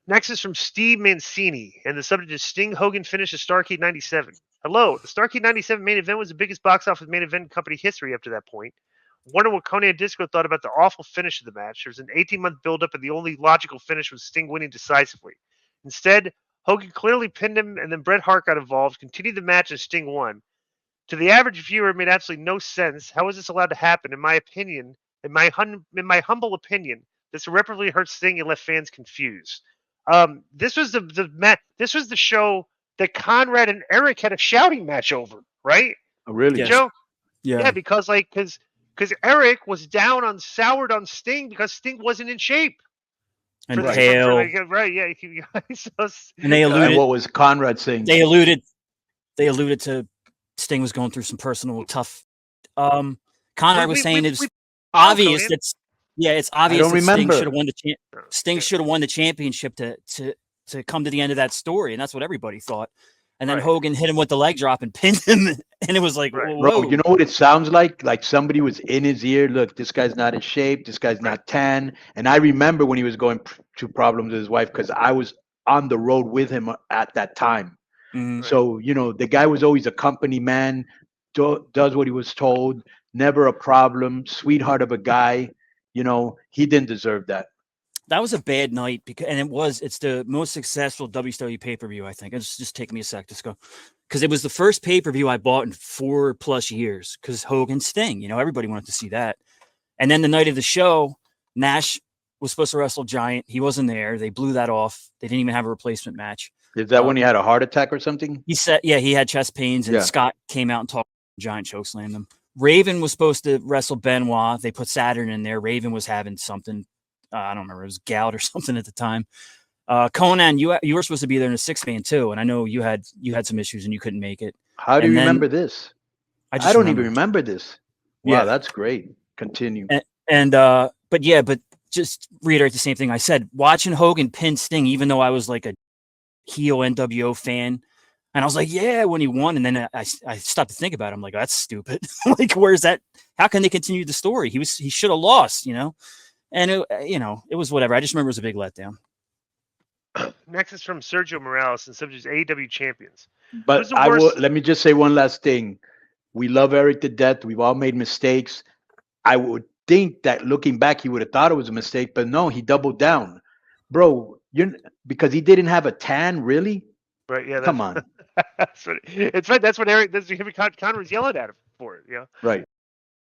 Next is from Steve Mancini, and the subject is Sting Hogan finishes Starrcade 97. Hello, the Starrcade 97 main event was the biggest box office main event in company history up to that point. Wonder what Conan Disco thought about the awful finish of the match. There was an 18-month build-up, and the only logical finish was Sting winning decisively. Instead, Hogan clearly pinned him, and then Bret Hart got involved, continued the match, and Sting won. To the average viewer, it made absolutely no sense. How is this allowed to happen? In my opinion, in my humble opinion, this irreparably hurt Sting and left fans confused. This was This was the show that Conrad and Eric had a shouting match over, right? Oh, really? Yes. Joe? Yeah. Yeah, because Eric was soured on Sting because Sting wasn't in shape. And For the- pale. right? Yeah. And they alluded. And what was Conrad saying? They alluded to Sting was going through some personal tough. Conrad was saying it's obvious it's obvious don't that Sting remember. should have won Sting should have won the championship to come to the end of that story, and that's what everybody thought. And then Right. Hogan hit him with the leg drop and pinned him, and it was like, Right. whoa. Bro, you know what it sounds like? Like somebody was in his ear. Look, this guy's not in shape. This guy's not tan. And I remember when he was going through problems with his wife because I was on the road with him at that time. Mhm. So, the guy was always a company man, does what he was told, never a problem, sweetheart of a guy. He didn't deserve that. That was a bad night it's the most successful WCW pay-per-view, I think. It's just take me a sec, just go. Because it was the first pay-per-view I bought in 4+ years because Hogan Sting, everybody wanted to see that. And then the night of the show, Nash was supposed to wrestle Giant. He wasn't there. They blew that off. They didn't even have a replacement match. Is that when he had a heart attack or something? He said, yeah, he had chest pains, and Yeah. Scott came out and talked. Giant chokeslammed him. Raven was supposed to wrestle Benoit. They put Saturn in there. Raven was having something. I don't remember. It was gout or something at the time. Conan, you were supposed to be there in a 6-man too, and I know you had some issues and you couldn't make it. How do you And then- remember this? I Don't even remember this. Wow, Yeah. that's great. Continue. But just reiterate the same thing I said. Watching Hogan pin Sting, even though I was like a heel NWO fan, and I was like, yeah, when he won, and then I stopped to think about it. I'm like, that's stupid. Like, where's that? How can they continue the story? He should have lost, And it was whatever. I just remember it was a big letdown. Next is from Sergio Morales and subject is AEW champions. But Who's the worst? let me just say one last thing. We love Eric to death. We've all made mistakes. I would think that looking back, he would have thought it was a mistake, but no, he doubled down. Bro, because he didn't have a tan, really? Right? Yeah. Come on. That's what Eric. That's what Connor's yelling at him for. Yeah. Right.